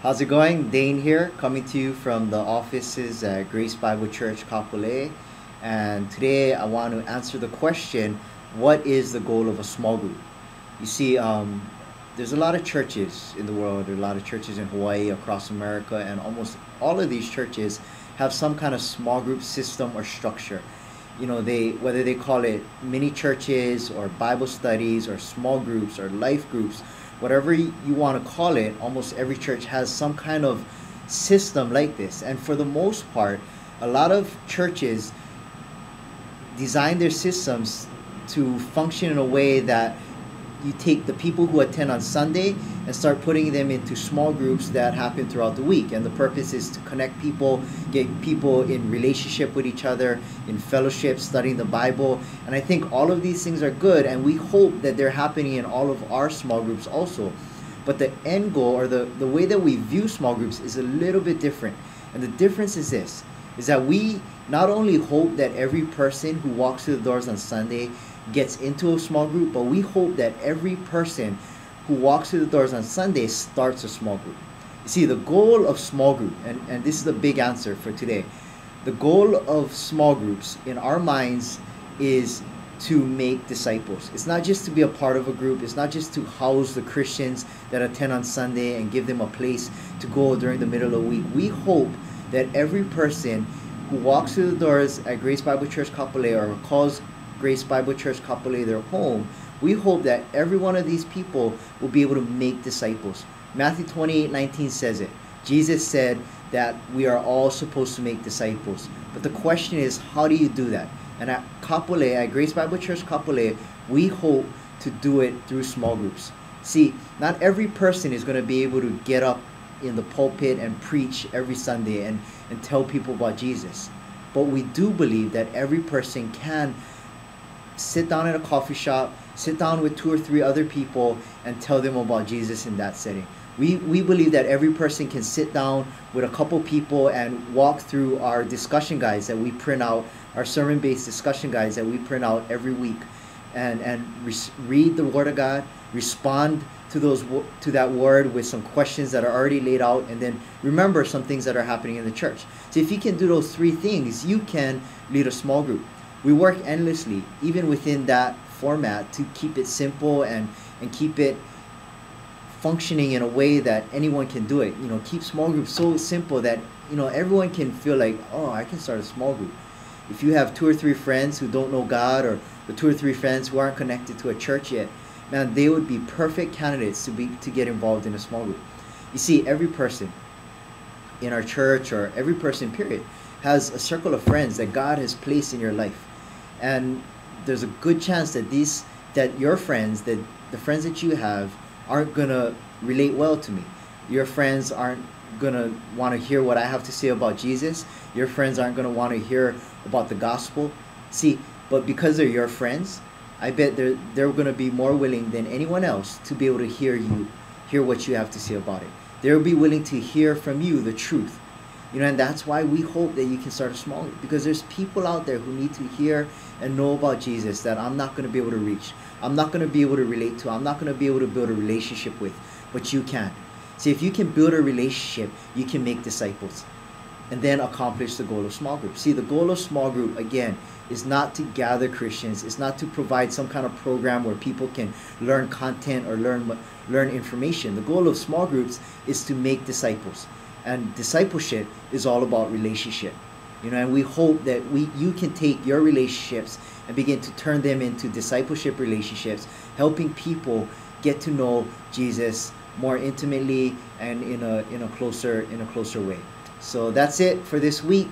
How's it going? Dane here, coming to you from the offices at Grace Bible Church, Kapolei. And today I want to answer the question, what is the goal of a small group? You see, there's a lot of churches in the world. There are a lot of churches in Hawaii, across America, and almost all of these churches have some kind of small group system or structure. Whether they call it mini churches or Bible studies or small groups or life groups, whatever you want to call it, almost every church has some kind of system like this. And for the most part, a lot of churches design their systems to function in a way that you take the people who attend on Sunday and start putting them into small groups that happen throughout the week. And the purpose is to connect people, get people in relationship with each other, in fellowship, studying the Bible. And I think all of these things are good, and we hope that they're happening in all of our small groups also. But the end goal, or the way that we view small groups, is a little bit different. And the difference is this, is that we not only hope that every person who walks through the doors on Sunday gets into a small group, but we hope that every person who walks through the doors on Sunday starts a small group. You see, the goal of small group, and this is the big answer for today, the goal of small groups in our minds is to make disciples. It's not just to be a part of a group. It's not just to house the Christians that attend on Sunday and give them a place to go during the middle of the week. We hope that every person who walks through the doors at Grace Bible Church Kapolei, or calls Grace Bible Church Kapolei their home, we hope that every one of these people will be able to make disciples. Matthew 28:19 says it. Jesus said that we are all supposed to make disciples. But the question is, how do you do that? And at Kapolei, at Grace Bible Church Kapolei, we hope to do it through small groups. See, not every person is going to be able to get up in the pulpit and preach every Sunday and tell people about Jesus. But we do believe that every person can sit down at a coffee shop, sit down with 2 or 3 other people and tell them about Jesus in that setting. We believe that every person can sit down with a couple people and walk through our discussion guides that we print out, our sermon-based discussion guides that we print out every week, and read the Word of God, respond to that word with some questions that are already laid out, and then remember some things that are happening in the church. So if you can do those 3 things, you can lead a small group. We work endlessly, even within that format, to keep it simple and keep it functioning in a way that anyone can do it. Keep small groups so simple that everyone can feel like, oh, I can start a small group. If you have 2 or 3 friends who don't know God, or the 2 or 3 friends who aren't connected to a church yet, man, they would be perfect candidates to get involved in a small group. You see, every person in our church, or every person period, has a circle of friends that God has placed in your life. And there's a good chance that your friends, that the friends that you have, aren't gonna relate well to me. Your friends aren't gonna want to hear what I have to say about Jesus. Your friends aren't gonna want to hear about the gospel. See, but because they're your friends, I bet they're gonna be more willing than anyone else to be able to hear what you have to say about it. They'll be willing to hear from you the truth. And that's why we hope that you can start a small group, because there's people out there who need to hear and know about Jesus that I'm not going to be able to reach. I'm not going to be able to relate to. I'm not going to be able to build a relationship with, but you can. See, if you can build a relationship, you can make disciples and then accomplish the goal of small group. See, the goal of small group, again, is not to gather Christians. It's not to provide some kind of program where people can learn content or learn information. The goal of small groups is to make disciples. And discipleship is all about relationship. And we hope that you can take your relationships and begin to turn them into discipleship relationships, helping people get to know Jesus more intimately and in a closer way. So that's it for this week.